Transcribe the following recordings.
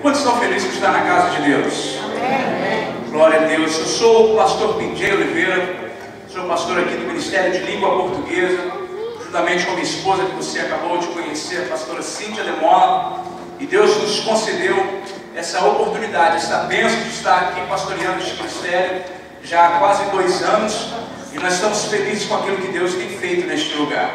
Quantos estão felizes por estar na casa de Deus? Amém. Glória a Deus. Eu sou o pastor Pinjay Oliveira, sou pastor aqui do Ministério de Língua Portuguesa, juntamente com a minha esposa que você acabou de conhecer, a pastora Cíntia Demola. E Deus nos concedeu essa oportunidade, essa bênção de estar aqui pastoreando este ministério já há quase 2 anos. E nós estamos felizes com aquilo que Deus tem feito neste lugar.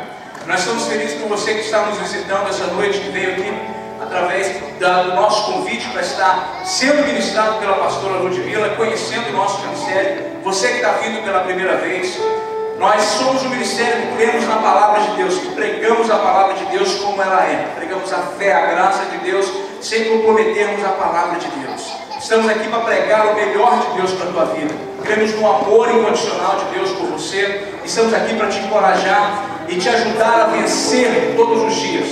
Nós estamos felizes com você que está nos visitando essa noite, que veio aqui através do nosso convite para estar sendo ministrado pela pastora Ludmila, conhecendo o nosso ministério. Você que está vindo pela primeira vez, nós somos um ministério que cremos na palavra de Deus, que pregamos a palavra de Deus como ela é. Pregamos a fé, a graça de Deus, sem comprometermos a palavra de Deus. Estamos aqui para pregar o melhor de Deus para a tua vida. Cremos no amor incondicional de Deus por você. Estamos aqui para te encorajar e te ajudar a vencer todos os dias.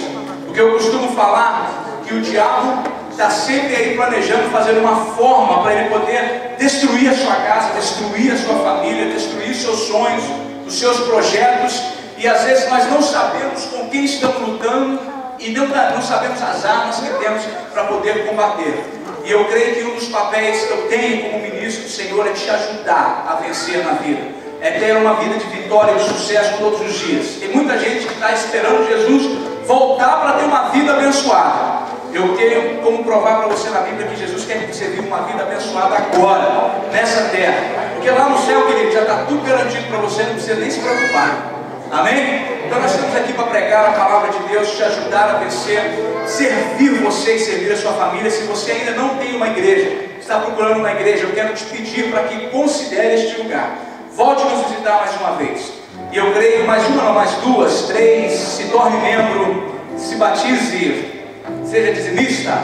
Porque eu costumo falar que o diabo está sempre aí planejando fazer uma forma para ele poder destruir a sua casa, destruir a sua família, destruir seus sonhos, os seus projetos. E às vezes nós não sabemos com quem estamos lutando e não sabemos as armas que temos para poder combater. E eu creio que um dos papéis que eu tenho como ministro do Senhor é te ajudar a vencer na vida, é ter uma vida de vitória e de sucesso todos os dias. Tem muita gente que está esperando Jesus voltar para ter uma vida abençoada. Eu tenho como provar para você na Bíblia que Jesus quer que você viva uma vida abençoada agora, nessa terra. Porque lá no céu, querido, já está tudo garantido para você, não precisa nem se preocupar. Amém? Então nós estamos aqui para pregar a palavra de Deus, te ajudar a vencer, servir você e servir a sua família. Se você ainda não tem uma igreja, está procurando uma igreja, eu quero te pedir para que considere este lugar. Volte nos visitar mais uma vez. E eu creio mais uma, não, mais 2, 3, se torne membro, se batize, seja dizimista,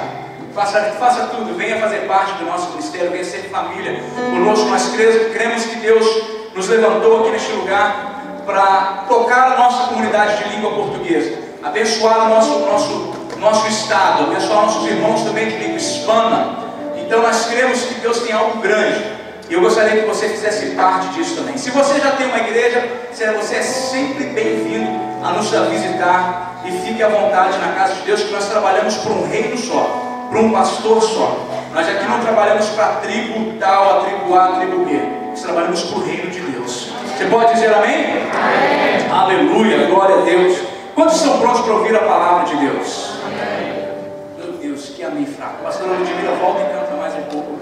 faça tudo, venha fazer parte do nosso ministério, venha ser família conosco. Nós cremos que Deus nos levantou aqui neste lugar para tocar a nossa comunidade de língua portuguesa, abençoar o nosso estado, abençoar nossos irmãos também de língua hispana. Então nós cremos que Deus tem algo grande. E eu gostaria que você fizesse parte disso também. Se você já tem uma igreja, você é sempre bem-vindo a nos visitar. E fique à vontade na casa de Deus, que nós trabalhamos por um reino só, por um pastor só. Nós aqui não trabalhamos para a tribo tal, a tribo A, a tribo B. Nós trabalhamos para o reino de Deus. Você pode dizer amém? Amém. Aleluia, glória a Deus. Quantos estão prontos para ouvir a palavra de Deus? Amém. Meu Deus, que amém fraco. Pastor Ludmila, volta e canta mais um pouco.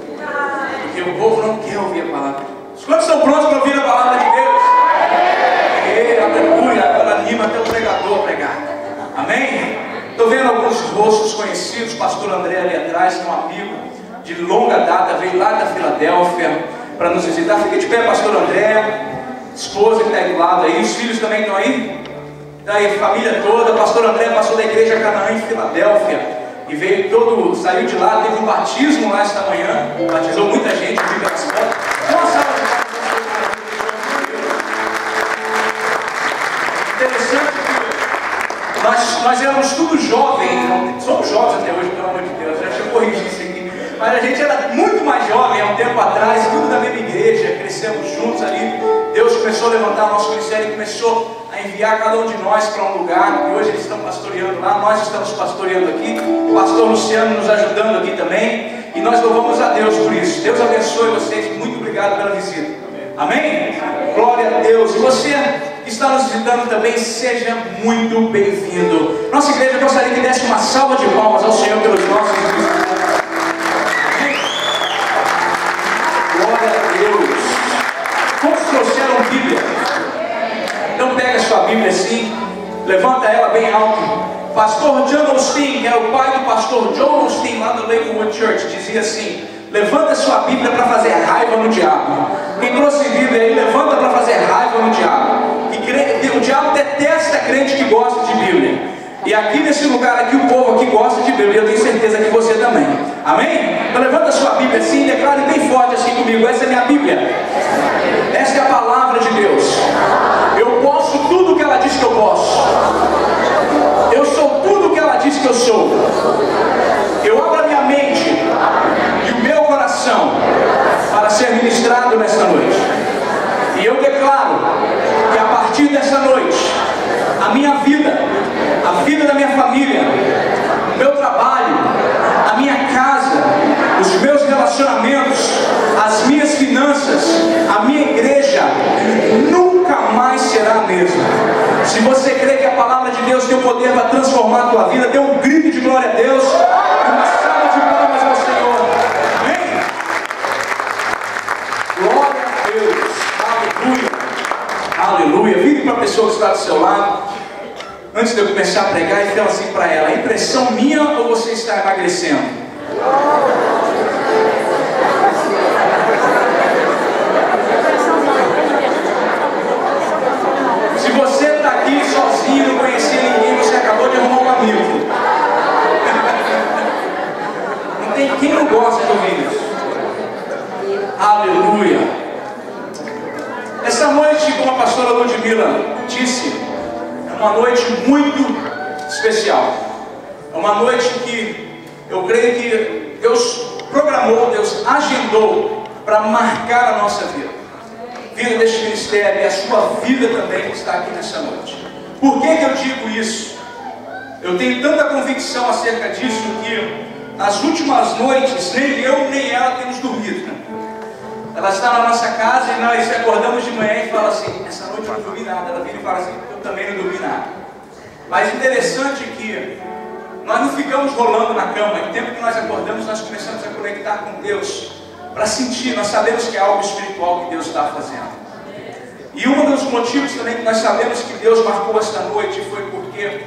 Porque o povo não quer ouvir a palavra de Deus. Quantos estão prontos para ouvir a palavra de Deus? Aleluia, agora anima até o pregador a pregar. Amém? Estou vendo alguns rostos conhecidos. Pastor André ali atrás, que é um amigo de longa data, veio lá da Filadélfia para nos visitar. Fica de pé, pastor André, esposa que está aí do lado aí, os filhos também estão aí? Está aí a família toda. Pastor André passou da igreja Canaã em Filadélfia e veio saiu de lá, teve um batismo lá esta manhã, batizou muita gente aqui pela cidade. Uma salva de palmas. Interessante que nós éramos tudo jovens, somos jovens até hoje, pelo amor de Deus, deixa eu corrigir isso aqui, mas a gente era muito mais jovem há um tempo atrás, tudo da mesma igreja, crescemos juntos ali. Deus começou a levantar nosso ministério e começou a enviar cada um de nós para um lugar, e hoje eles estão pastoreando lá, nós estamos pastoreando aqui, o pastor Luciano nos ajudando aqui também, e nós louvamos a Deus por isso. Deus abençoe vocês, muito obrigado pela visita. Amém? Glória a Deus. E você que está nos visitando também, seja muito bem-vindo. Nossa igreja gostaria que desse uma salva de palmas ao Senhor pelos nossos visitantes. Glória a Deus. Quantos trouxeram Bíblia? Então pega a sua Bíblia assim, levanta ela bem alto. Pastor John Osteen, que era o pai do pastor John Osteen lá no Lakewood Church, dizia assim: levanta sua Bíblia para fazer raiva no diabo. Quem trouxe Bíblia aí, levanta para fazer raiva no diabo. O diabo detesta crente que gosta de Bíblia. E aqui nesse lugar aqui, o povo aqui gosta de Bíblia. Eu tenho certeza que você também. Amém? Então levanta sua Bíblia assim e declare bem forte assim comigo: essa é minha Bíblia. Essa é a palavra de Deus. Eu posso tudo que ela diz que eu posso. Eu sou tudo que ela diz que eu sou. Eu abro a minha mente e o meu coração para ser ministrado nesta noite. E eu declaro que a partir dessa noite, a minha vida, a vida da minha família, o meu trabalho, a minha casa, você crê que a palavra de Deus tem o poder para transformar a tua vida, dê um grito de glória a Deus, uma salva de palmas ao Senhor. Amém? Glória a Deus. Aleluia. Aleluia. Vire para a pessoa que está do seu lado, antes de eu começar a pregar, e fala assim para ela: a impressão minha ou você está emagrecendo? Se você está aqui sozinho, não conhecia ninguém, você acabou de arrumar um amigo. Não tem quem não gosta de ouvir isso. Aleluia. Essa noite, como a pastora Ludmila disse, é uma noite muito especial. É uma noite que eu creio que Deus programou, Deus agendou para marcar a nossa vida. Vida deste ministério e a sua vida também está aqui nessa noite. Por que eu digo isso? Eu tenho tanta convicção acerca disso que nas últimas noites, nem eu nem ela temos dormido, né? Ela está na nossa casa e nós acordamos de manhã e fala assim: essa noite eu não dormi nada. Ela vira e fala assim: eu também não dormi nada. Mas interessante que nós não ficamos rolando na cama. No tempo que nós acordamos, nós começamos a conectar com Deus, para sentir. Nós sabemos que é algo espiritual que Deus está fazendo. E um dos motivos também que nós sabemos que Deus marcou esta noite foi porque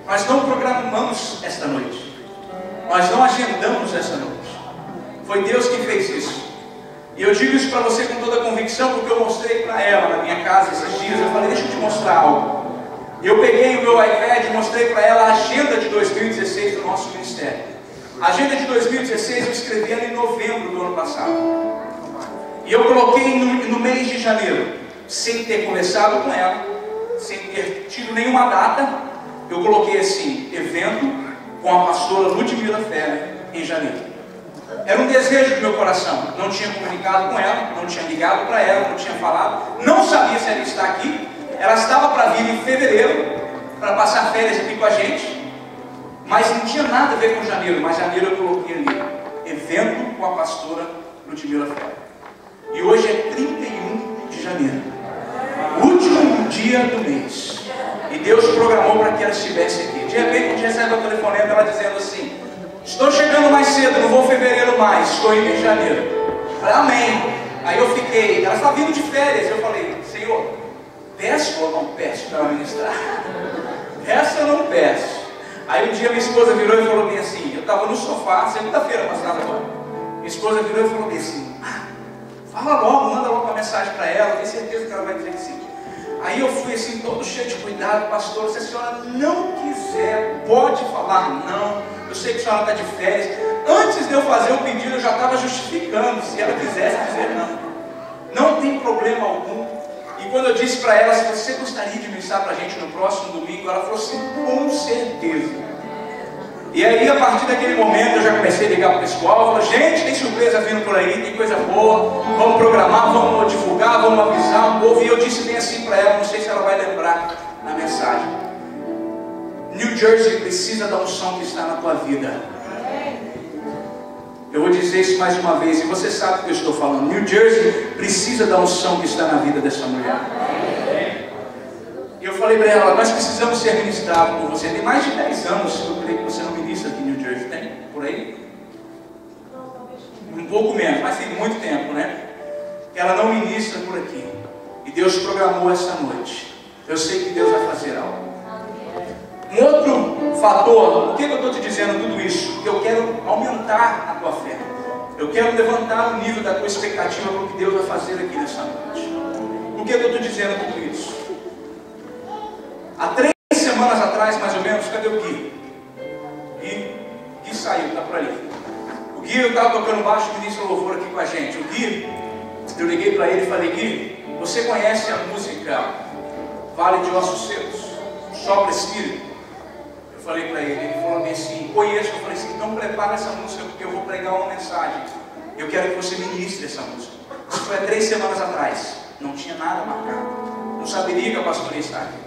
nós não programamos esta noite, nós não agendamos esta noite. Foi Deus que fez isso. E eu digo isso para você com toda a convicção, porque eu mostrei para ela na minha casa esses dias. Eu falei: deixa eu te mostrar algo. E eu peguei o meu iPad e mostrei para ela a agenda de 2016 do nosso ministério. A agenda de 2016 eu escrevi ela em novembro do ano passado. E eu coloquei no mês de janeiro, sem ter conversado com ela, sem ter tido nenhuma data. Eu coloquei assim: evento com a pastora Ludmila Ferrer em janeiro. Era um desejo do meu coração. Não tinha comunicado com ela, não tinha ligado para ela, não tinha falado, não sabia se ela está aqui. Ela estava para vir em fevereiro, para passar férias aqui com a gente, mas não tinha nada a ver com janeiro. Mas janeiro eu coloquei ali: evento com a pastora Ludmila Ferrer. E hoje é 31 de janeiro, último dia do mês, e Deus programou para que ela estivesse aqui. De repente a gente recebe o telefonema dela dizendo assim: estou chegando mais cedo, não vou em fevereiro mais, estou indo em janeiro. Eu falei: amém. Aí eu fiquei, ela está vindo de férias. Eu falei: Senhor, peço ou não peço para ela ministrar? Peço ou não peço? Aí um dia minha esposa virou e falou bem assim, eu estava no sofá, segunda-feira passada agora. Minha esposa virou e falou bem assim: fala logo, manda logo uma mensagem para ela, tenho certeza que ela vai dizer que sim. Aí eu fui assim, todo cheio de cuidado: pastor, se a senhora não quiser, pode falar não. Eu sei que a senhora está de férias. Antes de eu fazer o pedido, eu já estava justificando, se ela quisesse dizer não. Não tem problema algum. E quando eu disse para ela: se você gostaria de ministrar para a gente no próximo domingo, ela falou assim: com certeza. E aí, a partir daquele momento, eu já comecei a ligar para o pessoal. Falei: gente, tem surpresa vindo por aí, tem coisa boa, vamos programar, vamos divulgar, vamos avisar o povo. E eu disse bem assim para ela, não sei se ela vai lembrar na mensagem: New Jersey precisa da unção que está na tua vida. Eu vou dizer isso mais uma vez, e você sabe o que eu estou falando. New Jersey precisa da unção que está na vida dessa mulher. E eu falei para ela: nós precisamos ser ministrados por você. Tem mais de 10 anos que eu creio que você não ministra aqui em New Jersey. Tem? Por aí? Um pouco menos, mas tem muito tempo, né? Que ela não ministra por aqui. E Deus programou essa noite. Eu sei que Deus vai fazer algo. Um outro fator, por que eu estou te dizendo tudo isso? Porque eu quero aumentar a tua fé. Eu quero levantar o nível da tua expectativa para o que Deus vai fazer aqui nessa noite. Por que eu estou te dizendo tudo isso? Há 3 semanas atrás, mais ou menos, cadê o Gui? Gui saiu, está por ali. O Gui, eu estava tocando baixo e ministro louvor aqui com a gente. O Gui, eu liguei para ele e falei: Gui, você conhece a música Vale de Ossos Secos? Sopra Espírito? Eu falei para ele falou bem assim: conheço. Eu falei assim: então prepara essa música, porque eu vou pregar uma mensagem. Eu quero que você ministre essa música. Isso foi há 3 semanas atrás. Não tinha nada marcado. Não saberia que a pastoria está aqui.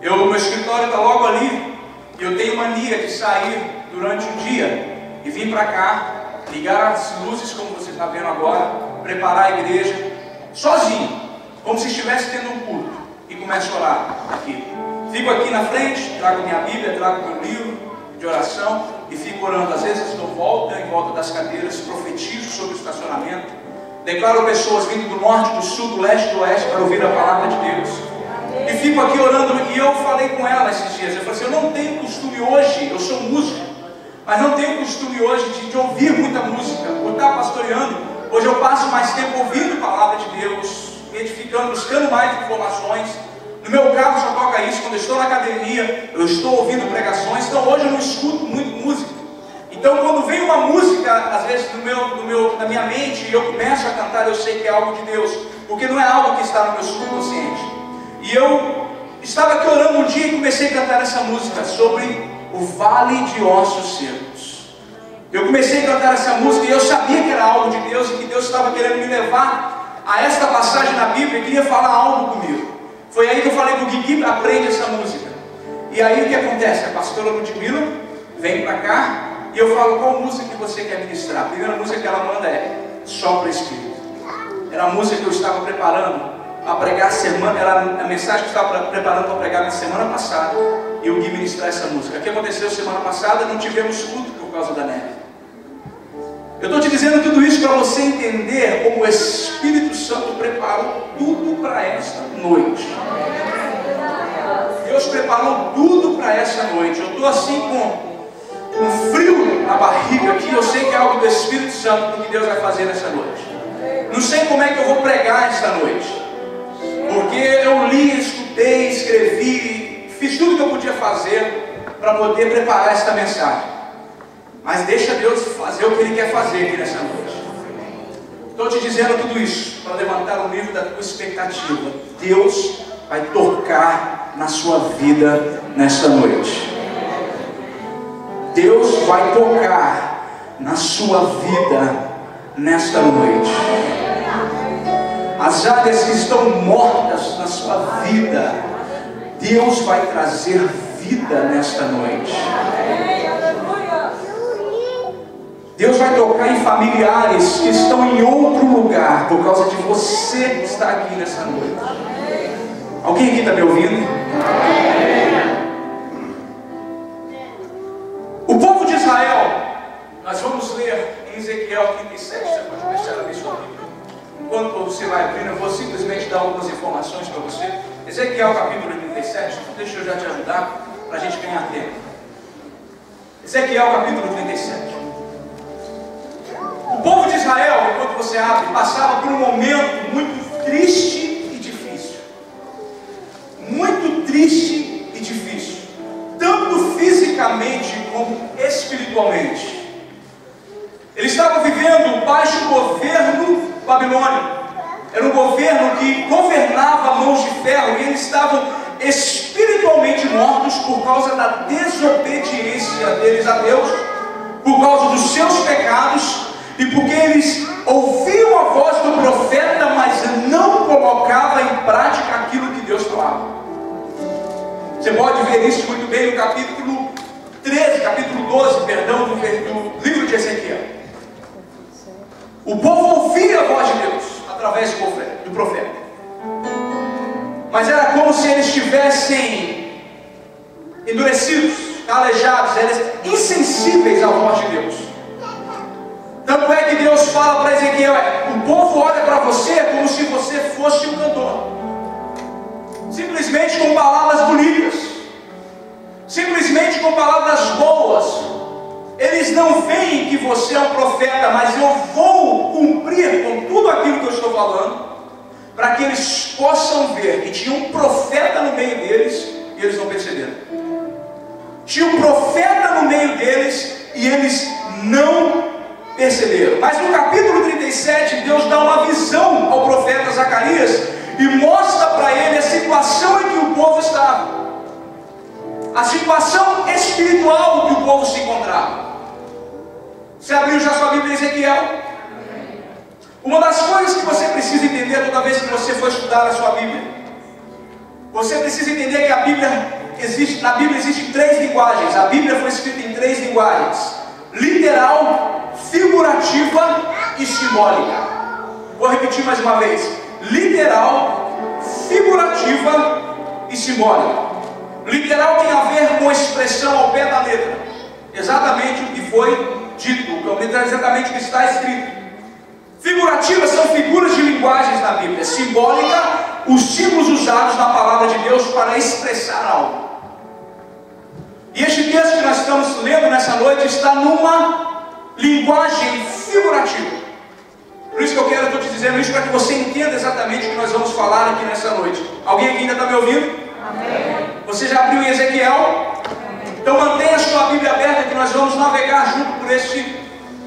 Meu escritório está logo ali. E eu tenho mania de sair durante o dia e vir para cá, ligar as luzes como você está vendo agora, preparar a igreja, sozinho, como se estivesse tendo um culto, e começo a orar aqui. Fico aqui na frente, trago minha Bíblia, trago meu livro de oração e fico orando. Às vezes dou volta em volta das cadeiras, profetizo sobre o estacionamento, declaro pessoas vindo do norte, do sul, do leste, do oeste para ouvir a palavra de Deus. E fico aqui orando. E eu falei com ela esses dias, eu falei assim, eu não tenho costume hoje, eu sou músico, mas não tenho costume hoje de ouvir muita música, por estar pastoreando. Hoje eu passo mais tempo ouvindo a palavra de Deus, me edificando, buscando mais informações. No meu carro só toca isso, quando eu estou na academia, eu estou ouvindo pregações. Então hoje eu não escuto muito música. Então quando vem uma música, às vezes na minha mente, e eu começo a cantar, eu sei que é algo de Deus, porque não é algo que está no meu subconsciente. E eu estava aqui orando um dia e comecei a cantar essa música sobre o vale de ossos secos. Eu comecei a cantar essa música e eu sabia que era algo de Deus, e que Deus estava querendo me levar a esta passagem na Bíblia e queria falar algo comigo. Foi aí que eu falei com o Gui, aprende essa música. E aí o que acontece? A pastora Ludmila vem para cá e eu falo, qual música que você quer ministrar? A primeira música que ela manda é Sopra Espírito. Era a música que eu estava preparando para pregar era a mensagem que eu estava preparando para pregar na semana passada, e o Gui ministrar essa música. O que aconteceu semana passada? Não tivemos culto por causa da neve. Eu estou te dizendo tudo isso para você entender como o Espírito Santo preparou tudo para esta noite. Deus preparou tudo para essa noite. Eu estou assim com um frio na barriga aqui. Eu sei que é algo do Espírito Santo que Deus vai fazer nessa noite. Não sei como é que eu vou pregar esta noite, porque eu li, escutei, escrevi, fiz tudo que eu podia fazer para poder preparar esta mensagem. Mas deixa Deus fazer o que Ele quer fazer aqui nessa noite. Estou te dizendo tudo isso para levantar o nível da tua expectativa. Deus vai tocar na sua vida nessa noite. Deus vai tocar na sua vida nesta noite. As áreas que estão mortas na sua vida, Deus vai trazer vida nesta noite. Deus vai tocar em familiares que estão em outro lugar por causa de você que está aqui nessa noite. Alguém aqui está me ouvindo? O povo de Israel, nós vamos ler em Ezequiel 37, você pode deixar a sua Bíblia. Enquanto você vai abrindo, eu vou simplesmente dar algumas informações para você. Ezequiel capítulo 37, deixa eu já te ajudar para a gente ganhar tempo. Ezequiel capítulo 37. O povo de Israel, enquanto você abre, passava por um momento muito triste e difícil. Muito triste e difícil. Tanto fisicamente como espiritualmente. Eles estavam vivendo baixo o governo babilônico. Era um governo que governava a mãos de ferro, e eles estavam espiritualmente mortos por causa da desobediência deles a Deus, por causa dos seus pecados, e porque eles ouviam a voz do profeta, mas não colocavam em prática aquilo que Deus falava. Você pode ver isso muito bem no capítulo 13, capítulo 12, perdão, do livro de Ezequiel. O povo ouvia a voz de Deus através do profeta, mas era como se eles estivessem endurecidos, calejados, eles insensíveis à voz de Deus. Tanto é que Deus fala para Ezequiel, o povo olha para você como se você fosse um cantor, simplesmente com palavras bonitas, simplesmente com palavras boas. Eles não veem que você é um profeta, mas eu vou cumprir com tudo aquilo que eu estou falando, para que eles possam ver que tinha um profeta no meio deles, e eles não perceberam. Tinha um profeta no meio deles, e eles não perceberam. Mas no capítulo 37, Deus dá uma visão ao profeta Zacarias, e mostra para ele a situação em que o povo estava, a situação espiritual que o povo se encontrava. Você abriu já sua Bíblia em Ezequiel? Uma das coisas que você precisa entender toda vez que você for estudar a sua Bíblia, você precisa entender que na Bíblia existem três linguagens. A Bíblia foi escrita em três linguagens: literal, figurativa e simbólica. Vou repetir mais uma vez: literal, figurativa e simbólica. Literal tem a ver com a expressão ao pé da letra, exatamente o que foi dito, exatamente o que está escrito. Figurativas são figuras de linguagens na Bíblia. Simbólica, os símbolos usados na palavra de Deus para expressar algo. E este texto que nós estamos lendo nessa noite está numa linguagem figurativa. Por isso que eu estou te dizendo isso, para que você entenda exatamente o que nós vamos falar aqui nessa noite. Alguém aqui ainda está me ouvindo? Amém. Você já abriu em Ezequiel? Amém. Então mantenha a sua Bíblia aberta, que nós vamos navegar junto por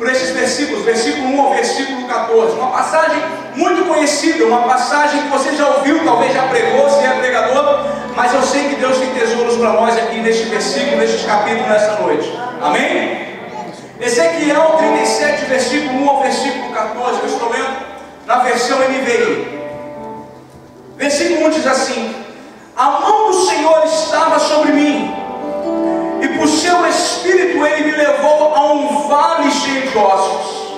esses versículos, versículo 1 ao versículo 14. Uma passagem muito conhecida, uma passagem que você já ouviu, talvez já pregou, se é pregador, mas eu sei que Deus tem tesouros para nós aqui neste versículo, nestes capítulos, nessa noite. Amém? Ezequiel 37, versículo 1 ao versículo 14, eu estou lendo na versão NVI. Versículo 1 diz assim: a mão do Senhor estava sobre mim, e por seu espírito ele me levou a um vale cheio de ossos.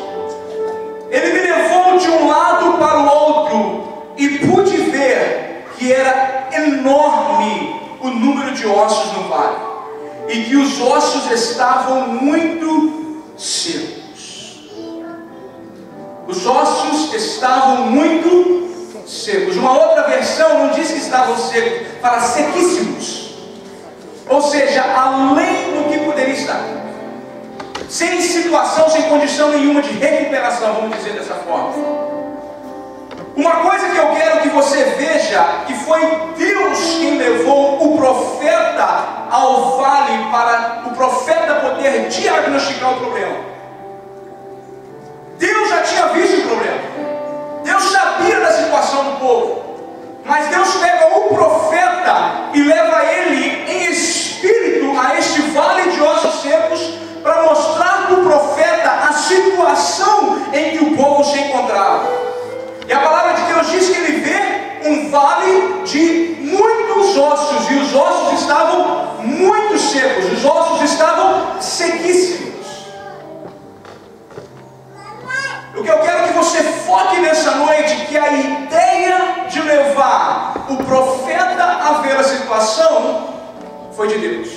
Ele me levou de um lado para o outro, e pude ver que era enorme o número de ossos no vale, e que os ossos estavam muito secos. Os ossos estavam muito secos. Uma outra versão não diz que estavam secos, fala sequíssimos. Ou seja, além do que poderia estar, sem situação, sem condição nenhuma de recuperação, vamos dizer dessa forma. Uma coisa que eu quero que você veja, que foi Deus quem levou o profeta ao vale para o profeta poder diagnosticar o problema. Deus já tinha visto o problema, Deus sabia da situação do povo, mas Deus pega o profeta e leva ele em espírito a este vale de ossos secos para mostrar para o profeta a situação em que o povo se encontrava. E a palavra de Deus diz que ele vê um vale de muitos ossos, e os ossos estavam muito secos, os ossos estavam sequíssimos. O que eu quero que você foque nessa noite, que a ideia de levar o profeta a ver a situação foi de Deus.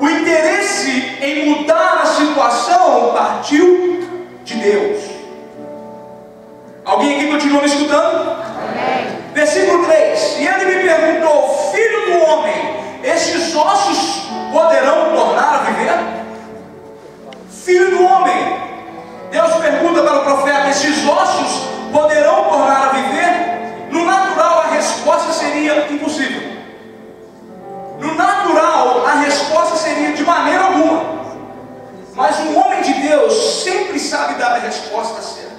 O interesse em mudar a situação partiu de Deus. Alguém aqui continua me escutando? Amém. Versículo 3: e ele me perguntou: filho do homem, estes ossos poderão tornar a viver? Filho do homem, Deus pergunta para o profeta: esses ossos poderão tornar a viver? No natural a resposta seria impossível. No natural a resposta seria de maneira alguma. Mas um homem de Deus sempre sabe dar a resposta certa.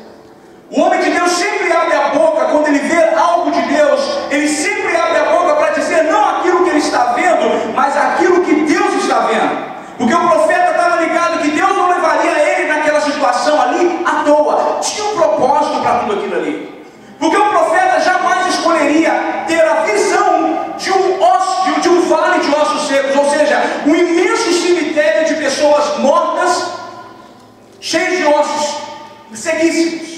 O homem de Deus sempre abre a boca quando ele vê algo de Deus. Ele sempre abre a boca para dizer não aquilo que ele está vendo, mas aquilo que Deus está vendo. Porque o profeta estava ligado que Deus não levaria ele naquela situação ali à toa. Tinha um propósito para tudo aquilo ali. Porque o profeta jamais escolheria ter a visão de um vale de ossos secos, ou seja, um imenso cemitério de pessoas mortas, cheios de ossos sequíssimos.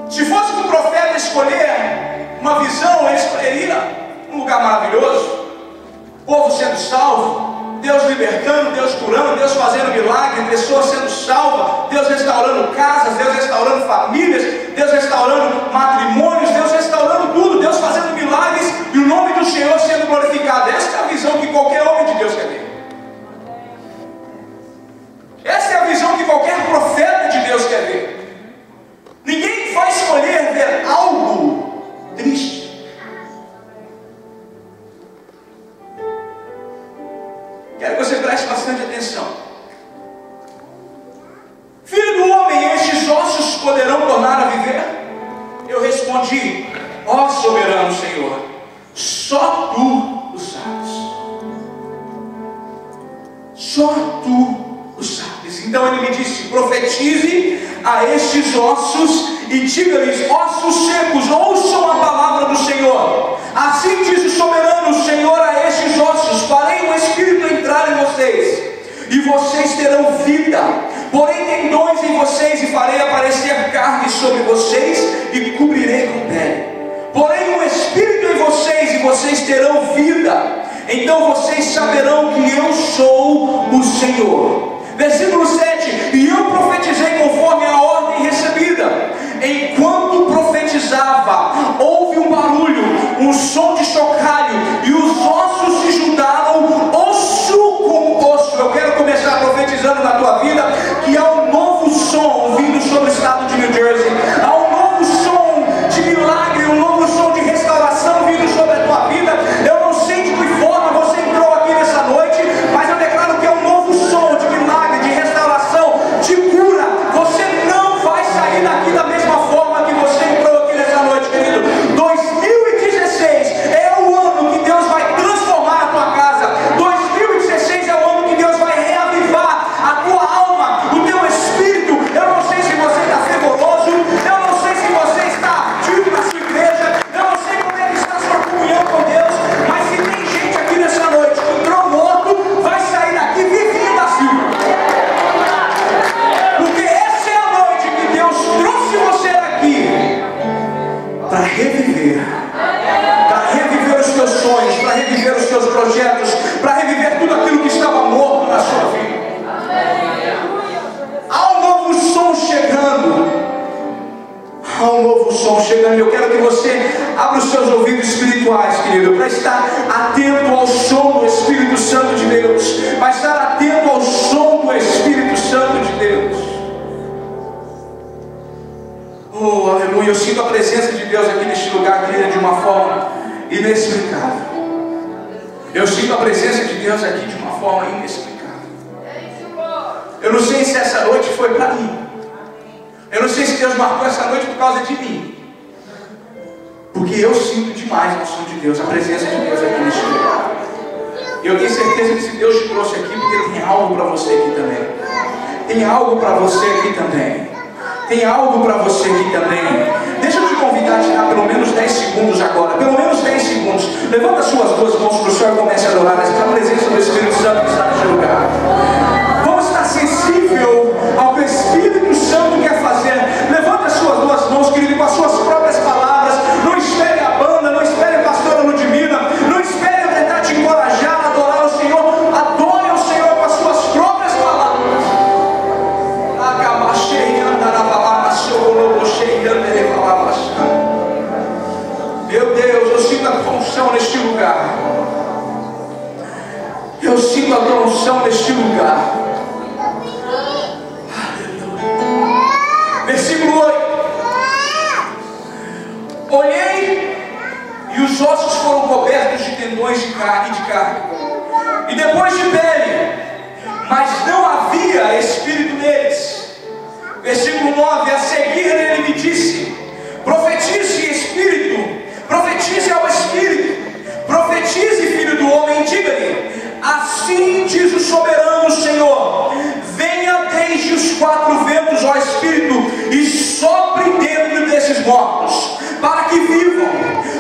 Se fosse para o profeta escolher uma visão, ele escolheria um lugar maravilhoso, povo sendo salvo, Deus libertando, Deus curando, Deus fazendo milagre, pessoas sendo salvas, Deus restaurando casas, Deus restaurando famílias, Deus restaurando matrimônios, Deus restaurando tudo, Deus fazendo milagres e o nome do Senhor sendo glorificado. Essa é a visão que qualquer homem de Deus quer ter. Essa é a visão que qualquer profeta de Deus quer ver. Ninguém vai escolher ver algo triste. Quero que você preste bastante atenção. Filho do homem, estes ossos poderão tornar a viver? Eu respondi: ó soberano Senhor, só tu o sabes. Só tu o sabes. Então ele me disse: profetize a estes ossos e diga-lhes: ossos secos, ouçam a palavra do Senhor. Assim diz o soberano Senhor a estes ossos: farei o Espírito entrar em vocês, e vocês terão vida. Porém tendões em vocês, e farei aparecer carne sobre vocês, e cobrirei com pele. Porém o Espírito em vocês terão vida. Então vocês saberão que eu sou o Senhor. Versículo 7: e eu profetizei conforme a ordem recebida. Enquanto profetizava, houve um barulho, um som de chocalho, e os ossos se juntaram, osso com osso. Eu quero começar profetizando na tua vida que há um novo som vindo sobre o estado de New Jersey. Há um novo som de milagre, um novo som de restauração vindo sobre a tua vida. Eu não sei de que forma você entrou aqui nessa noite, mas eu declaro que é um novo som de milagre, de restauração, de cura. Você não vai sair daqui da mesma forma que você entrou aqui nessa noite, querido. 2016 é o ano que Deus vai transformar a tua casa. 2016 é o ano que Deus vai reavivar a tua alma, o teu espírito. Eu não sei se você está fervoroso, eu não sei se você está ativo na sua igreja, eu não sei como é que está a sua comunhão com Deus, mas se tem gente aqui nessa noite que entrou morto, vai sair daqui vivinho da Silva. Porque essa é a noite que Deus trouxe você daqui para reviver os teus sonhos, para reviver os teus projetos, para reviver tudo aquilo que estava morto na sua vida. Há um novo som chegando. Há um novo som chegando. Eu quero que você abra os seus ouvidos espirituais, querido, para estar atento ao som do Espírito Santo de Deus, para estar atento ao som do Espírito Santo de Deus. Oh, aleluia. Eu sinto a presença de Deus aqui neste lugar, querida, de uma forma inexplicável. Eu sinto a presença de Deus aqui de uma forma inexplicável. Eu não sei se essa noite foi para mim. Eu não sei se Deus marcou essa noite por causa de mim. Porque eu sinto demais a unção de Deus, a presença de Deus aqui neste lugar. E eu tenho certeza que se Deus te trouxe aqui, porque tem algo para você aqui também. Tem algo para você aqui também. Tem algo para você aqui também. Deixa eu te convidar a tirar pelo menos 10 segundos agora. Pelo menos 10 segundos. Levanta as suas duas mãos para o Senhor e comece a adorar. Essa é a presença do Espírito Santo que está neste lugar. Vamos estar sensível ao que o Espírito Santo quer fazer. Levanta as suas duas mãos, querido, com as suas próprias palavras. Não espere a banda, não espere a pastora Ludmila, não espere eu tentar te encorajar a adorar o Senhor. Adore o Senhor com as suas próprias palavras. Meu Deus, eu sinto a tua unção neste lugar. Eu sinto a tua unção neste lugar. Versículo 8: olhei e os ossos foram cobertos de tendões de carne, e depois de pele, mas não havia espírito neles. Versículo 9: a seguir ele me disse: profetize, espírito, profetize ao espírito, profetize, filho do homem, diga-lhe: assim diz o soberano Senhor, venha desde os quatro ventos, ó Espírito, e sopre dentro desses mortos, para que vivam.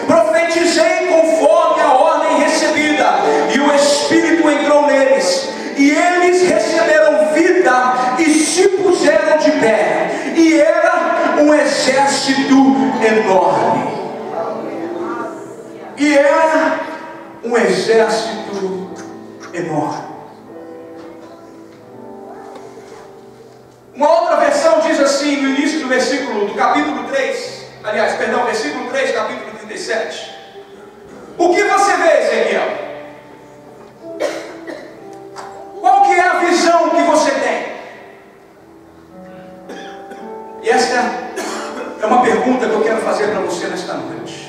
Profetizei conforme a ordem recebida, e o Espírito entrou neles, e eles receberam vida e se puseram de pé, e era um exército enorme. E era um exército enorme. Uma outra versão diz assim, no início do versículo, do capítulo 3, aliás, perdão, versículo 3, capítulo 37. O que você vê, Ezequiel? Qual que é a visão que você tem? E essa é uma pergunta que eu quero fazer para você nesta noite.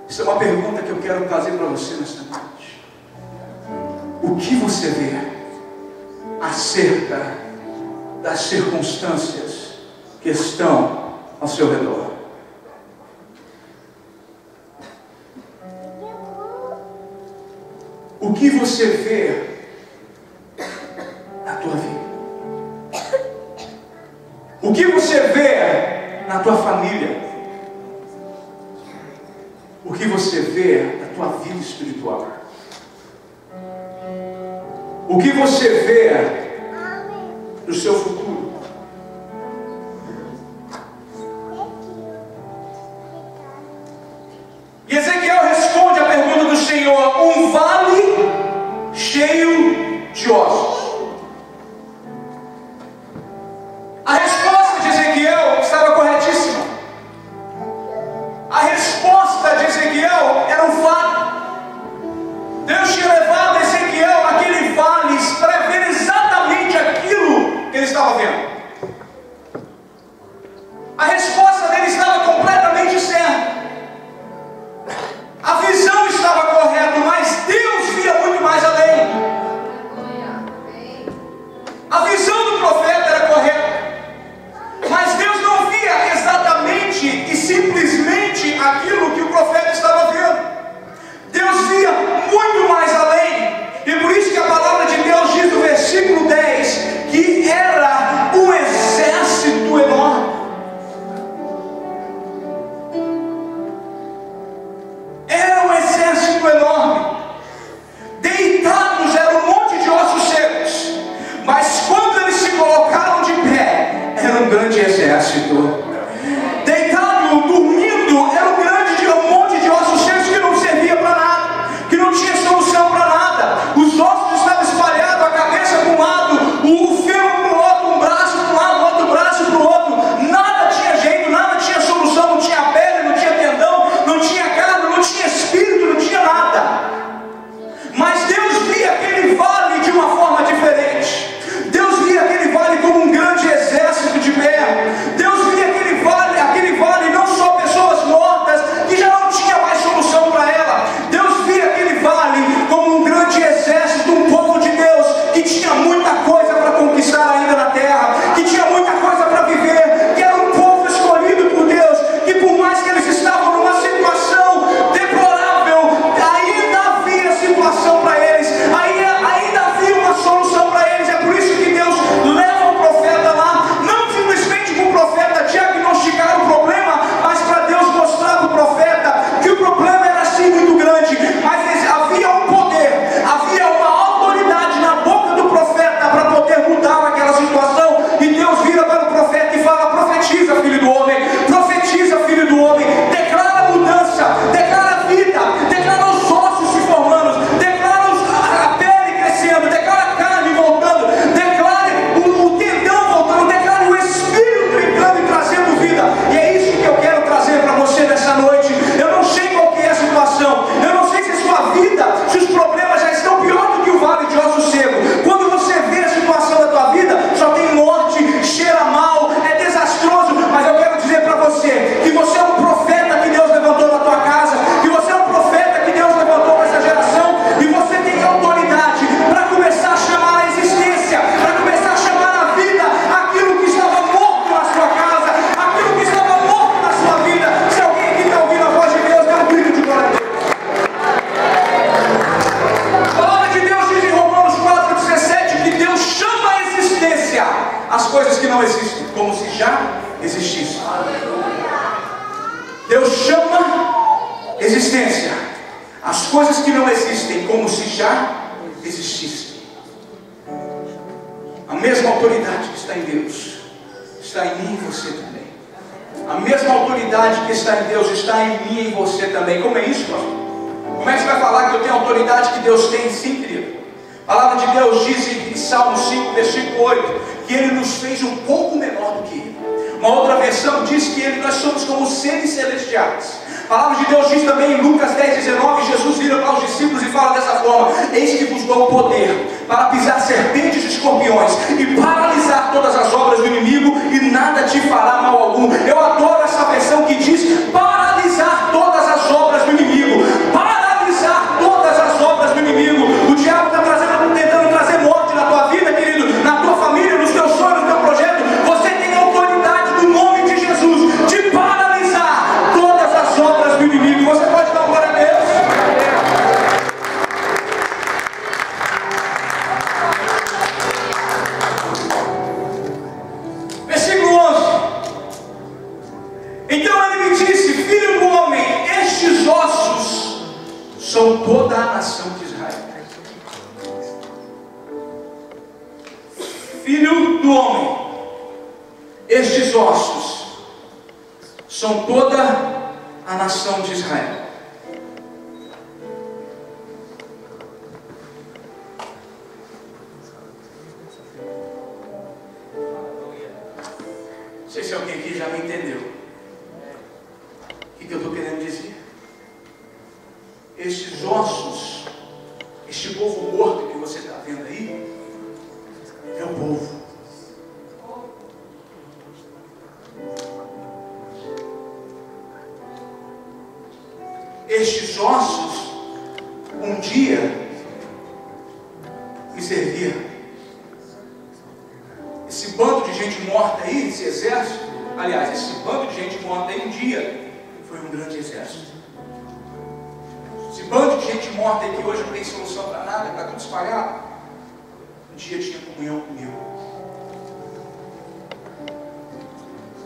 Essa é uma pergunta que eu quero fazer para você nesta noite. O que você vê acerca das circunstâncias que estão ao seu redor? O que você vê na tua vida? O que você vê na tua família? O que você vê na tua vida espiritual? O que você vê no seu futuro? E Ezequiel responde exército. Deitado, dormindo, era um monte de ossos secos que não servia para nada, que não tinha solução para nada. Os ossos estavam espalhados, a cabeça para um lado, o fêmur para o outro, um braço para um lado, outro braço para o outro. Nada tinha jeito, nada tinha solução, não tinha pele, não tinha tendão, não tinha carne, não tinha espírito, não tinha nada. Mas Deus via aquele vale de uma forma diferente. Deus via aquele vale como um grande exército de pé. Deus via aquele vale não só pessoas mortas que já não tinha mais solução para ela. Deus via aquele vale como um grande exército, um povo de Deus que tinha muita coisa para conquistar ainda na terra, que tinha muita coisa para viver, que era um povo escolhido por Deus, que por mais que eles estavam numa situação deplorável, ainda havia situação para eles, ainda havia uma solução para eles. É por isso que Deus leva o profeta lá, não simplesmente para o profeta diagnosticar o problema, mas para Deus mostrar para o profeta que o problema era assim muito grande, mas havia um poder, havia uma autoridade na boca do profeta para poder mudar aquela situação. E Deus vira para o profeta e fala: profetiza, filho do homem, profetiza, filho do homem, declara mudança, declara vida, declara os ossos se formando, declara a pele crescendo, declara a carne voltando, declare o tendão voltando, declare o espírito entrando e trazendo vida. E é isso que eu quero trazer para você nessa noite. Eu não sei qual que é a situação, eu não sei se a sua vida, se os problemas já estão pior do que o vale de ossos secos. Quando você vê a situação da tua vida, só tem morte, cheira mal, é desastroso. Mas eu quero dizer para você que você é um profeta que Deus levantou na tua casa, que você é um profeta que Deus levantou nessa geração, e você tem autoridade para começar a chamar a existência, para começar a chamar a vida aquilo que estava morto na sua casa, aquilo que estava morto na sua vida. Se alguém aqui está ouvindo a voz de Deus, dá um grito de glória a Deus. A palavra de Deus diz em Romanos 4,17 que Deus chama a existência as coisas que não existem, como se já existissem. Deus chama existência as coisas que não existem, como se já existissem. A mesma autoridade que está em Deus está em mim e em você também. A mesma autoridade que está em Deus está em mim e em você também. Como é isso, pastor? Como é que você vai falar que eu tenho a autoridade que Deus tem? Sim, querido. A palavra de Deus diz em Salmo 5, versículo 8, que Ele nos fez um pouco menor do que Ele. Uma outra versão diz que nós somos como seres celestiais. A palavra de Deus diz também em Lucas 10,19, Jesus vira para os discípulos e fala dessa forma: eis que vos dou poder para pisar serpentes e escorpiões e paralisar todas as obras do inimigo, e nada te fará mal algum. Eu adoro essa versão que diz paralisar todas as obras do inimigo. Paralisar todas as obras do inimigo. O diabo está tentando trazer morte na tua vida, querido, na tua família, nos teus sonhos, no teu projeto. Você tem a autoridade do nome de Jesus de paralisar todas as obras do inimigo. Você pode dar glória a Deus? Versículo 11. Então ele me disse: filho do homem, estes ossos são toda a nação de Israel. Filho do homem, estes ossos são toda a nação de Israel. Não sei se alguém aqui já me entendeu o que eu estou querendo dizer. Estes ossos, este povo morto que você está vendo aí, é o povo. Estes ossos um dia me servia. Esse bando de gente morta aí, esse exército, aliás, esse bando de gente morta aí um dia foi um grande exército. Esse bando de gente morta aí que hoje não tem solução para nada, está tudo espalhado, um dia tinha comunhão comigo.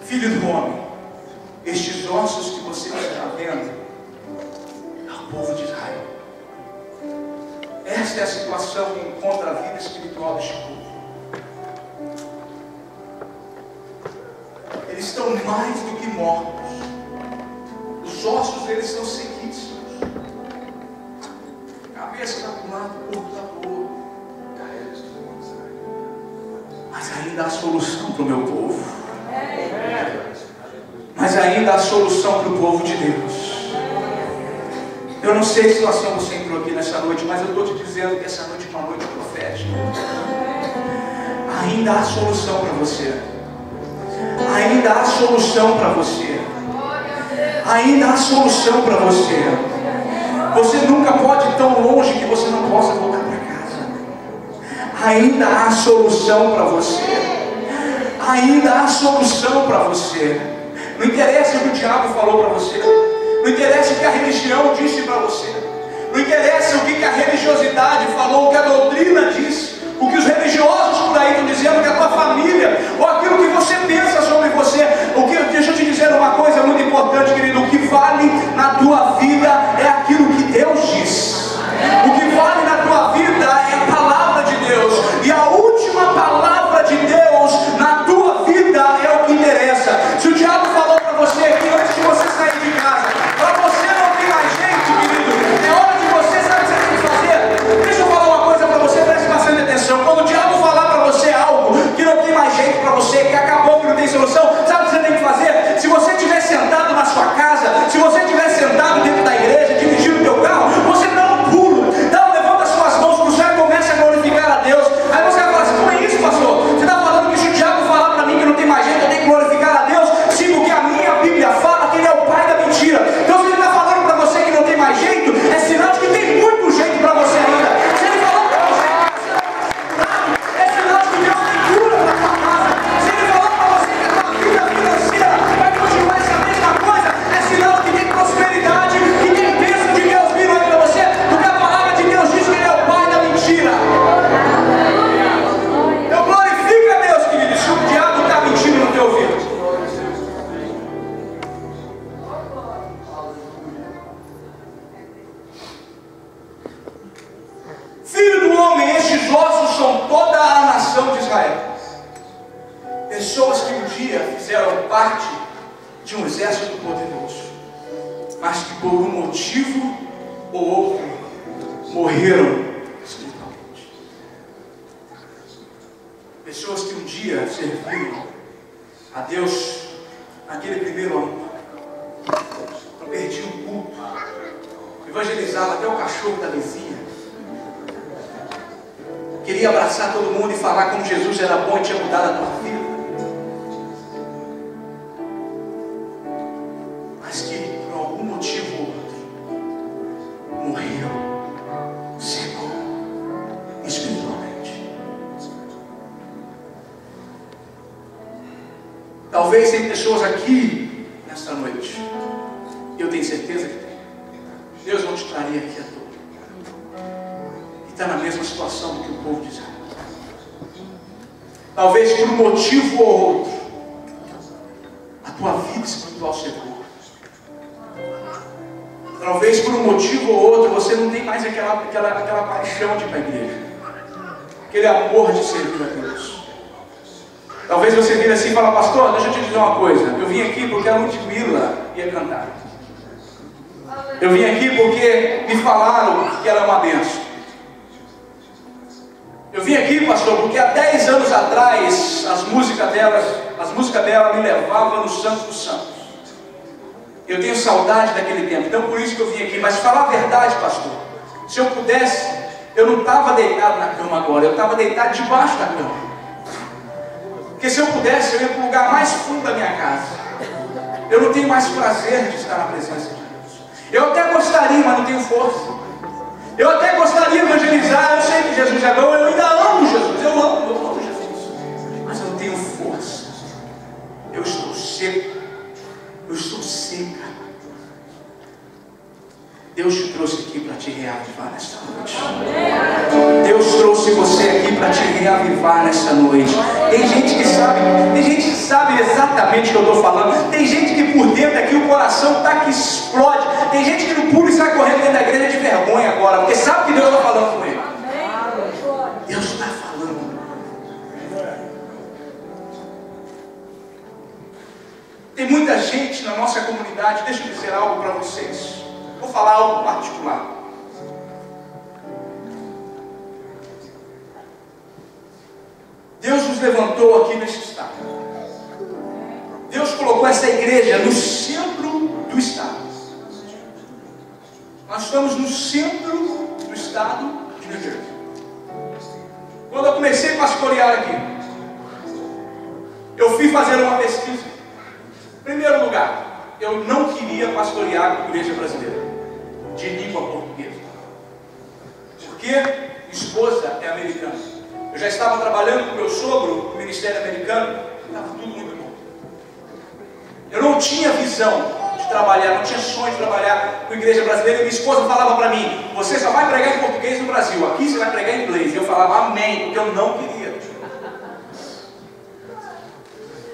Filho do homem, estes ossos que você está vendo é o povo de Israel. Esta é a situação que encontra a vida espiritual deste povo. Eles estão mais do que mortos. Os ossos deles são sequíssimos. A cabeça está para um lado, o corpo está para o outro. Mas ainda há solução para o meu povo. Mas ainda há solução para o povo de Deus. Eu não sei que situação você entrou aqui nessa noite, mas eu estou te dizendo que essa noite é uma noite profética. Ainda há solução para você. Ainda há solução para você. Ainda há solução para você. Você nunca pode ir tão longe que você não possa voltar para casa. Ainda há solução para você. Ainda há solução para você. Não interessa o que o diabo falou para você. Não interessa o que a religião disse para você. Não interessa o que a religiosidade falou, o que a doutrina disse, o que os religiosos por aí estão dizendo, que a tua família, ou aquilo que você pensa sobre você. Deixa eu te dizer uma coisa muito importante, querido. O que vale na tua vida é aquilo que Deus diz. O que vale na tua vida é a palavra de Deus. E a última palavra de Deus na tua vida é o que interessa. Se o diabo falou para você aqui antes de você sair de casa, para você não tem mais jeito, querido, é hora de você, sabe o que você tem que fazer? Deixa eu falar uma coisa para você, preste bastante atenção. Quando o diabo falar para você algo que não tem mais jeito para você, que acabou, que não tem solução, sabe o que você tem que fazer? Se você estiver sentado na sua casa, se você estiver sentado dentro da igreja, dirigindo o teu carro, você dá um pulo, levanta as suas mãos para o céu e começa a glorificar a Deus. Aí você vai falar assim: como é isso, pastor? Você está falando que se o diabo falar para mim que não tem mais jeito, eu tenho que glorificar a Deus? Sim, porque a minha Bíblia fala que ele é o pai da mentira. Então, se ele está falando para você que não tem mais jeito, é sinal de que tem muito jeito para você ainda. Se ele falou para você que é sinal de que Deus tem cura para a tua casa. Se ele falou para você que a tua vida financeira vai continuar essa mesma coisa, é sinal de que tem prosperidade, que tem bênção de Deus vindo aí para você, porque a palavra de Deus diz que ele é o pai da mentira. Então glorifica a Deus, querido, se o diabo está mentindo no teu ouvido. Filho do homem, estes ossos são toda a nação de Israel. Pessoas que um dia fizeram parte de um exército poderoso, mas que por um motivo ou outro morreram espiritualmente. Pessoas que um dia serviram a Deus naquele primeiro amor, não perdiam o culto, evangelizavam até o cachorro da vizinha, queria abraçar todo mundo e falar como Jesus era bom e tinha mudado a tua vida. Mas que por algum motivo ou outro morreu, secou espiritualmente. Talvez tem pessoas aqui nesta noite, eu tenho certeza que tem. Deus não te traria aqui a todos. Está na mesma situação do que o povo de Israel. Talvez por um motivo ou outro a tua vida espiritual secou. Talvez por um motivo ou outro você não tem mais aquela paixão de ir para a igreja, aquele amor de servir a Deus. Talvez você vire assim e fale: pastor, deixa eu te dizer uma coisa, eu vim aqui porque a Ludmila ia cantar. Eu vim aqui porque me falaram que ela é uma bênção. Eu vim aqui, pastor, porque há 10 anos atrás as músicas dela me levavam no Santo dos Santos. Eu tenho saudade daquele tempo, então por isso que eu vim aqui. Mas falar a verdade, pastor, se eu pudesse, eu não estava deitado na cama agora, eu estava deitado debaixo da cama. Porque se eu pudesse, eu ia para o lugar mais fundo da minha casa. Eu não tenho mais prazer de estar na presença de Deus. Eu até gostaria, mas não tenho força. Eu até gostaria de evangelizar, eu sei que Jesus é bom, eu ainda amo Jesus, eu amo Jesus, mas eu não tenho força, eu estou seco, eu estou seca. Deus te trouxe aqui para te reavivar nesta noite. Deus trouxe você aqui para te reavivar nesta noite. Tem gente que sabe exatamente o que eu estou falando. Tem gente que por dentro aqui o coração está que explode. Tem gente que não pula e sai correndo dentro da igreja de vergonha agora, porque sabe que Deus está falando com ele. Deus está falando. gente na nossa comunidade, deixa eu dizer algo para vocês. Vou falar algo particular. Deus nos levantou aqui nesse estado. Deus colocou essa igreja no centro do estado. Nós estamos no centro do estado de New Jersey. Quando eu comecei a pastorear aqui, eu fui fazer uma pesquisa. Em primeiro lugar, eu não queria pastorear a igreja brasileira de língua portuguesa, porque minha esposa é americana. Eu já estava trabalhando com meu sogro no ministério americano, estava tudo muito bom. Eu não tinha visão de trabalhar, não tinha sonho de trabalhar com a igreja brasileira. E minha esposa falava para mim: você só vai pregar em português no Brasil, aqui você vai pregar em inglês. E eu falava amém, porque eu não queria.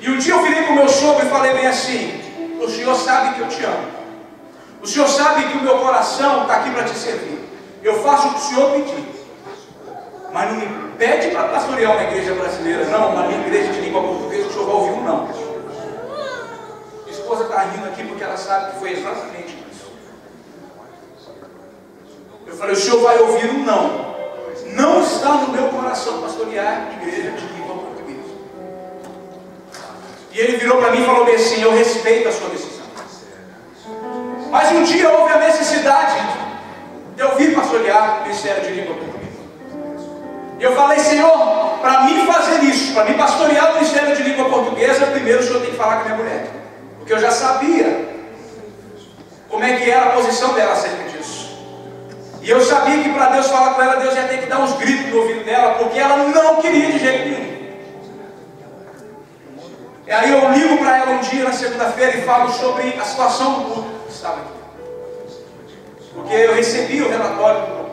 E um dia eu virei para o meu sogro e falei bem assim: o senhor sabe que eu te amo, o senhor sabe que o meu coração está aqui para te servir, eu faço o que o senhor pedir, mas não me pede para pastorear uma igreja brasileira, não, uma igreja de língua portuguesa, o senhor vai ouvir um não. Minha esposa está rindo aqui porque ela sabe que foi exatamente isso. Eu falei: o senhor vai ouvir um não. Não está no meu coração pastorear igreja de língua portuguesa. E ele virou para mim e falou bem assim: eu respeito a sua decisão, mas um dia houve a necessidade de eu vir pastorear o ministério de língua portuguesa. E eu falei: Senhor, para mim fazer isso, para mim pastorear o ministério de língua portuguesa, primeiro o senhor tem que falar com a minha mulher, porque eu já sabia como é que era a posição dela acerca disso. E eu sabia que para Deus falar com ela, Deus ia ter que dar uns gritos no ouvido dela, porque ela não queria de jeito nenhum. E aí eu ligo para ela um dia na segunda-feira e falo sobre a situação do culto que estava aqui, porque eu recebi o relatório do culto.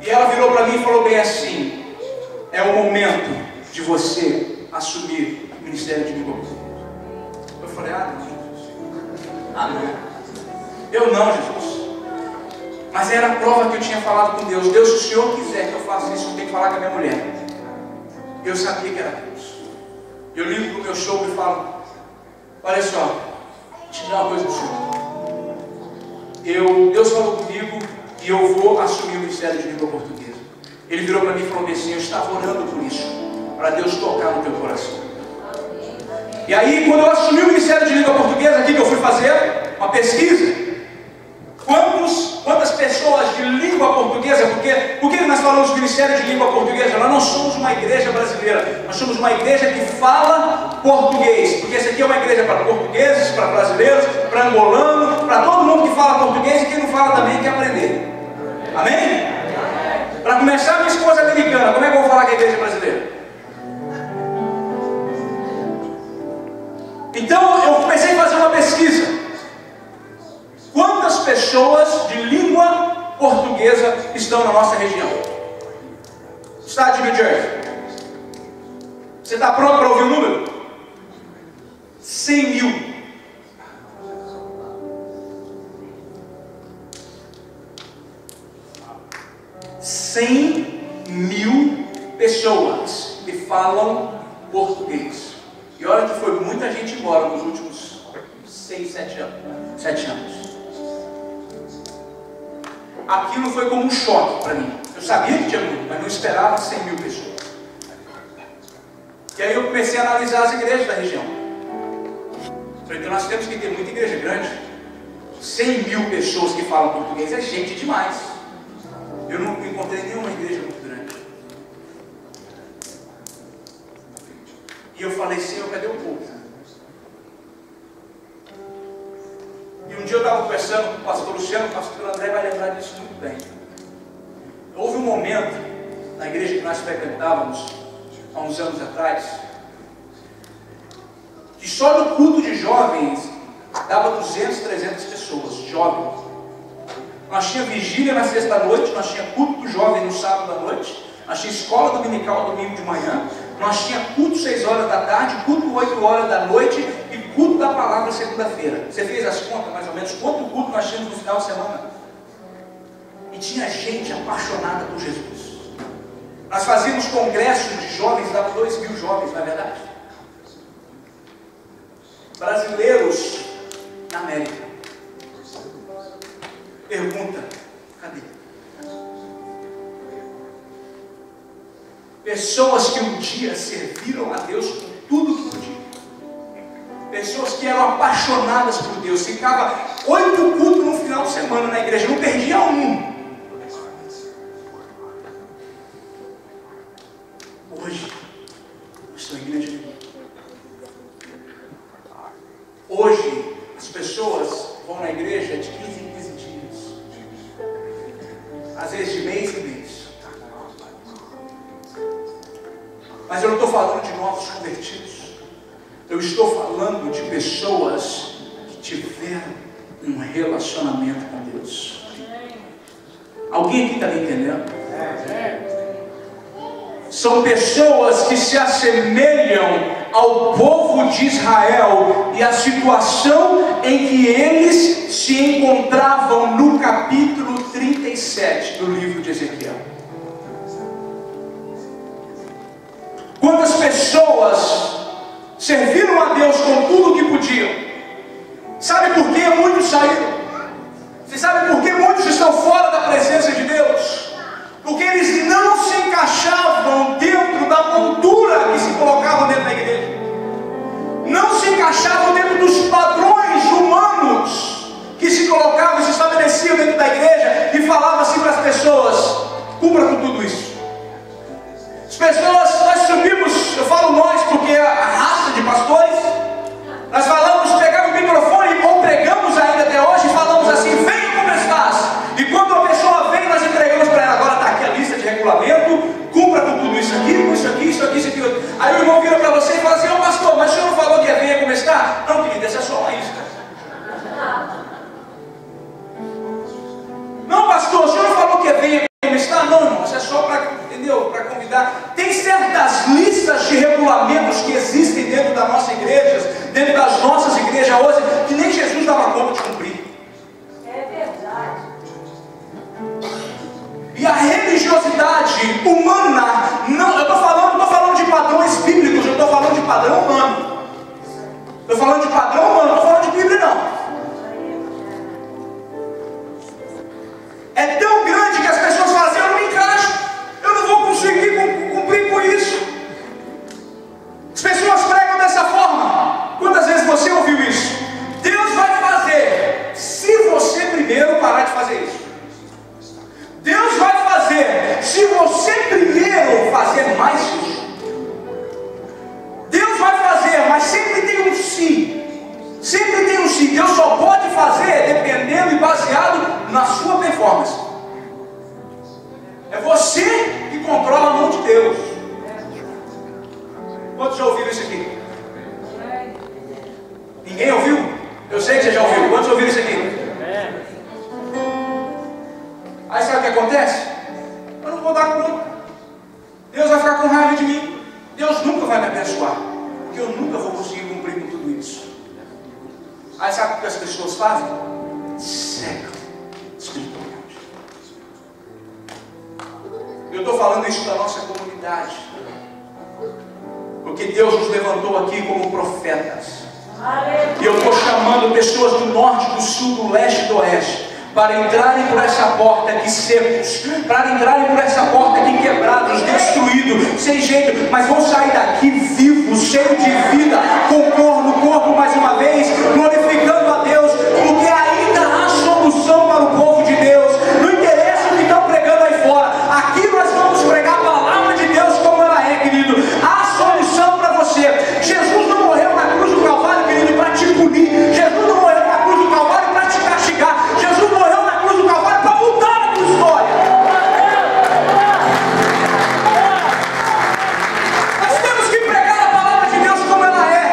E ela virou para mim e falou bem assim: é o momento de você assumir o ministério de língua portuguesa. Eu falei: ah, não, Jesus. Ah, não. Eu não, Jesus. Mas era a prova que eu tinha falado com Deus. Deus, se o Senhor quiser que eu faça isso, eu tenho que falar com a minha mulher. Eu sabia que era Deus. Eu ligo para o meu sogro e falo: olha só, te dar uma coisa do Senhor. Deus falou comigo e eu vou assumir o ministério de língua portuguesa. Ele virou para mim e falou assim: eu estava orando por isso, para Deus tocar no teu coração. E aí, quando eu assumi o ministério de língua portuguesa, aqui que eu fui fazer uma pesquisa, quantas pessoas de língua portuguesa, por que nós falamos ministério de língua portuguesa? Nós não somos uma igreja brasileira, nós somos uma igreja que fala português, porque essa aqui é uma igreja para portugueses, para brasileiros, para angolanos, para todo mundo que fala português, e quem não fala também quer aprender. Amém? Para começar, minha esposa é americana, como é que eu vou falar com a igreja brasileira? Então eu comecei a fazer uma pesquisa. Quantas pessoas de língua portuguesa estão na nossa região? Estado de New Jersey. Você está pronto para ouvir o número? 100 mil. 100 mil pessoas que falam português. E olha que foi muita gente embora nos últimos 6, 7 anos. 7 anos. Aquilo foi como um choque para mim. Eu sabia que tinha muito, mas não esperava 100 mil pessoas. E aí eu comecei a analisar as igrejas da região. Falei: então nós temos que ter muita igreja grande. 100 mil pessoas que falam português é gente demais. Eu não encontrei nenhuma igreja muito grande. E eu falei: Senhor, cadê o povo? E um dia eu estava conversando com o pastor Luciano, o pastor André vai lembrar disso muito bem. Houve um momento na igreja que nós frequentávamos há uns anos atrás, que só no culto de jovens dava 200, 300 pessoas, jovens. Nós tínhamos vigília na sexta-noite, nós tínhamos culto do jovem no sábado à noite, nós tínhamos escola dominical domingo de manhã, nós tínhamos culto 6 horas da tarde, culto 8 horas da noite e culto da palavra segunda-feira. Você fez as contas mais ou menos quanto culto nós tínhamos no final de semana? E tinha gente apaixonada por Jesus. Nós fazíamos congressos de jovens, dava 2.000 jovens, não é verdade? brasileiros na América. Pergunta: cadê? Pessoas que um dia serviram a Deus com tudo que podiam. Pessoas que eram apaixonadas por Deus. Ficava 8 cultos no final de semana na igreja, não perdia um. Hoje, eu estou em igreja de Deus. Hoje, as pessoas vão na igreja de 15 em 15 dias. Às vezes de mês em mês. Mas eu não estou falando de novos convertidos. Eu estou falando de pessoas que tiveram um relacionamento com Deus. Alguém aqui está me entendendo? São pessoas que se assemelham ao povo de Israel e à situação em que eles se encontravam no capítulo 37 do livro de Ezequiel. Quantas pessoas serviram a Deus com tudo o que podiam? Sabe por que muitos saíram? Você sabe por que muitos estão fora da presença de Deus? Porque eles não se encaixavam dentro da moldura que se colocavam dentro da igreja. Não se encaixavam dentro dos padrões humanos que se colocavam, se estabeleciam dentro da igreja e falavam assim para as pessoas: cumpra com tudo isso. As pessoas, nós subimos, eu falo nós porque é a raça de pastores, nós falamos, pegamos o microfone ou pregamos ainda até hoje e falamos assim: venha como estás. E quando a pessoa vem, nós entregamos para ela: agora está aqui a lista de regulamento, cumpra com tudo isso aqui, isso aqui, isso aqui, isso aqui. Aí o irmão vira para você e fala assim: ô pastor, mas o senhor não falou que é venha como está? Não, querido, essa é só uma isca. Não, pastor, o senhor não falou que é venha como está? Não, irmão, isso é só para, entendeu? Para convidar. Tem certas listas de regulamentos que existem dentro das nossas igrejas, dentro das nossas igrejas hoje, que nem Jesus dava conta de cumprir. É verdade. E a religiosidade humana, não, eu estou falando de padrões bíblicos, eu estou falando de padrão humano. Estou falando de padrão humano, não estou falando de Bíblia não. É tão grande que as pessoas falam assim: eu não me encaixo, eu não vou conseguir cumprir com isso. As pessoas pregam dessa forma. Quantas vezes você ouviu isso? Deus vai fazer, se você primeiro parar de fazer isso. Deus vai fazer, se você primeiro fazer mais isso. Deus vai fazer, mas sempre tem um se. Sempre tem um se. Deus só pode fazer dependendo e baseado na sua performance. É você que controla a mão de Deus. Quantos já ouviram isso aqui? Ninguém ouviu? Eu sei que você já ouviu. Quantos ouviram isso aqui? Aí sabe o que acontece? Eu não vou dar conta. Deus vai ficar com raiva de mim. Deus nunca vai me abençoar, porque eu nunca vou conseguir cumprir com tudo isso. Aí sabe o que as pessoas fazem? Secam espiritualmente. Eu estou falando isso da nossa comunidade, porque Deus nos levantou aqui como profetas. E eu estou chamando pessoas do norte, do sul, do leste e do oeste para entrarem por essa porta aqui secos, para entrarem por essa porta aqui quebrados, destruídos, sem jeito, mas vão sair daqui vivos, cheios de vida, com cor no corpo mais uma vez, glorificando a Deus, porque ainda há solução para o povo de Deus. Não interessa o que estão pregando aí fora, aqui nós vamos pregar a palavra de Deus como ela é, querido. Há solução para você. Jesus não morreu na cruz do Calvário, querido, para te punir. Jesus não morreu na cruz do Calvário para te castigar. Jesus morreu na cruz do Calvário para mudar a tua história. Nós temos que pregar a palavra de Deus como ela é.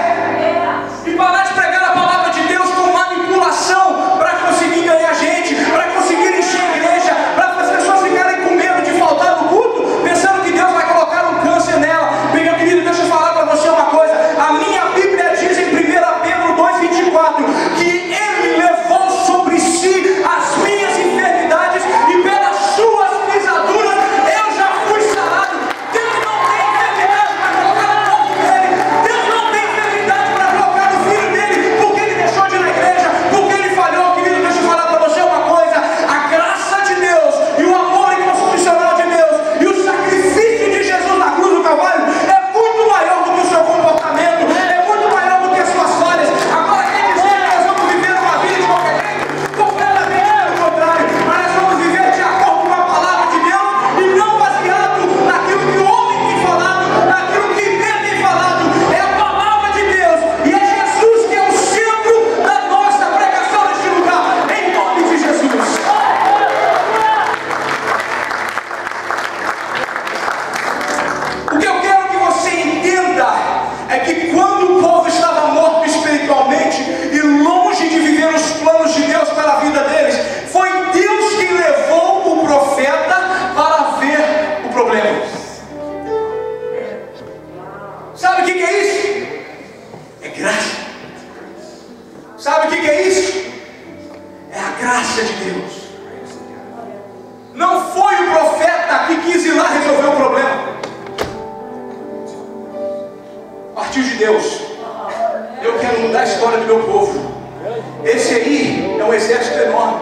o que é isso? É graça. Sabe o que é isso? É a graça de Deus. Não foi o profeta que quis ir lá resolver o problema. Partiu de Deus. Eu quero mudar a história do meu povo. Esse aí é um exército enorme.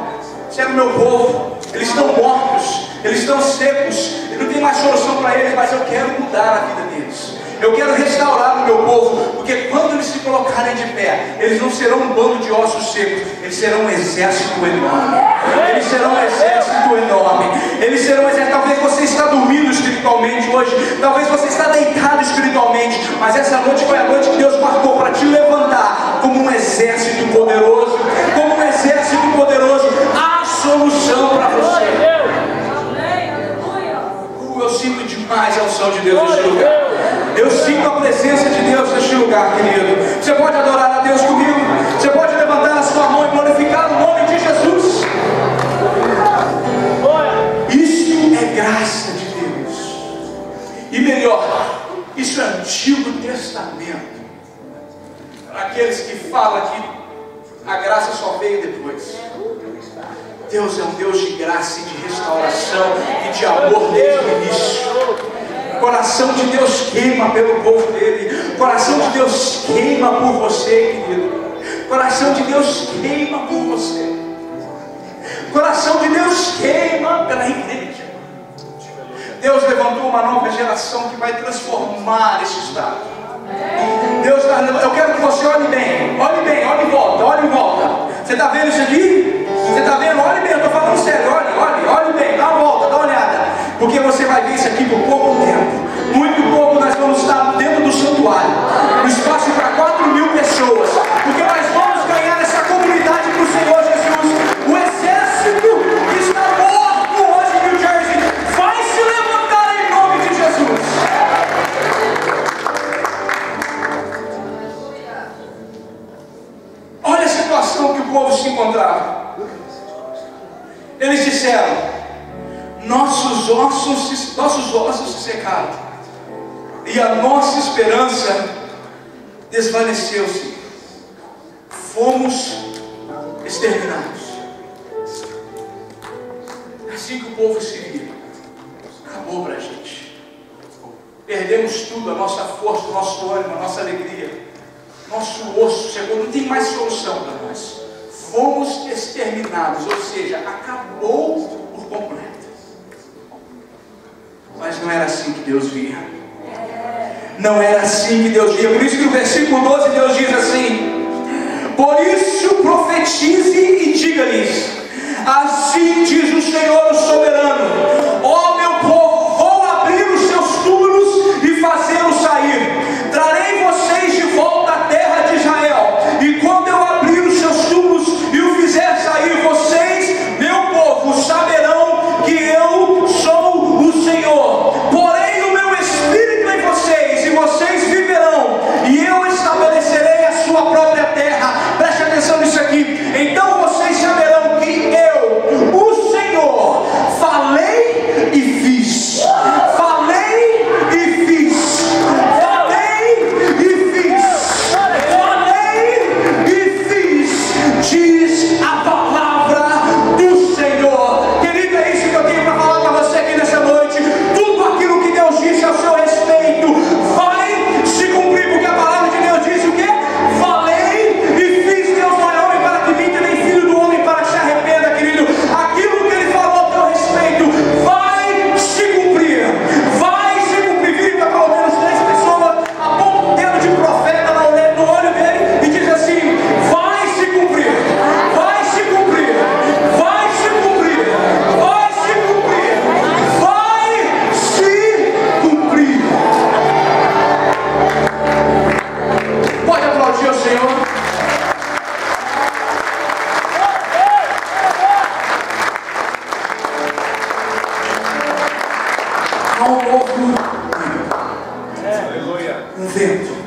Esse é o meu povo. Eles estão mortos, eles estão secos, não tem mais solução para eles, mas eu quero mudar a vida deles. Eu quero restaurar o meu povo, porque quando eles se colocarem de pé, eles não serão um bando de ossos secos, eles serão um exército enorme. Eles serão um exército enorme. Eles serão um exército. Talvez você está dormindo espiritualmente hoje, talvez você está deitado espiritualmente, mas essa noite foi a noite que Deus marcou para te levantar como um exército poderoso, como um exército poderoso. Há solução para você. Eu sinto demais a unção de Deus neste lugar. Eu sinto a presença de Deus neste lugar, querido. Você pode adorar a Deus comigo? Você pode levantar a sua mão e glorificar o nome de Jesus. Isso é graça de Deus. E melhor, isso é Antigo Testamento. Para aqueles que falam que a graça só veio depois. Deus é um Deus de graça e de restauração e de amor desde o início. O coração de Deus queima pelo povo dele. O coração de Deus queima por você, querido. O coração de Deus queima por você. O coração de Deus queima pela igreja. Deus levantou uma nova geração que vai transformar esse estado. Deus, eu quero que você olhe bem, olhe em volta, olhe em volta. Você está vendo isso aqui? Você está vendo? Olhe bem, eu estou falando sério, olhe bem, dá uma volta, dá uma olhada. Porque você vai ver isso aqui por pouco tempo. Muito pouco nós vamos estar dentro do santuário. No espaço para 4.000 pessoas. Porque nós vamos ganhar essa comunidade para o Senhor Jesus. O exército que está morto hoje em New Jersey vai se levantar em nome de Jesus. Olha a situação que o povo se encontrava. Eles disseram: nossos ossos se secaram e a nossa esperança desvaneceu-se. Fomos exterminados. Assim que o povo se vira, acabou para a gente. Perdemos tudo, a nossa força, o nosso ânimo, a nossa alegria, nosso osso chegou, não tem mais solução para nós. Fomos exterminados, ou seja, acabou por completo. Mas não era assim que Deus via. Não era assim que Deus via. Por isso que no versículo 12 Deus diz assim: por isso profetize e diga-lhes: assim diz o Senhor o soberano, ó meu povo, vou abrir os seus túmulos e fazê-los sair. Trarei vocês de volta à terra de Israel. E quando eu abrir os seus túmulos e o fizer sair, vocês, meu povo, saberão que eu sou o Senhor. Porém o meu espírito em vocês, e vocês viverão, e eu estabelecerei a sua própria terra. Preste atenção nisso aqui. Então vocês saberão que eu, o Senhor, falei e fiz. Falei e fiz. Falei e fiz. Falei e fiz. Diz a palavra do Senhor. Querido, é isso que eu tenho para falar para você aqui nessa noite. Tudo aquilo que Deus disse ao seu respeito vai se cumprir, porque a palavra de Deus diz o quê? Falei e fiz. Deus não é homem para que minta, nem filho do homem para que se arrependa, querido. Aquilo que Ele falou ao teu respeito vai se cumprir. Vai se cumprir. Vire para pelo menos 3 pessoas, aponta o dedo de profeta no olho dele e diz assim: vai se cumprir. Vai se cumprir. Vai se cumprir. Vai se cumprir. Vai se cumprir. Pode aplaudir o Senhor. Há um novo um vento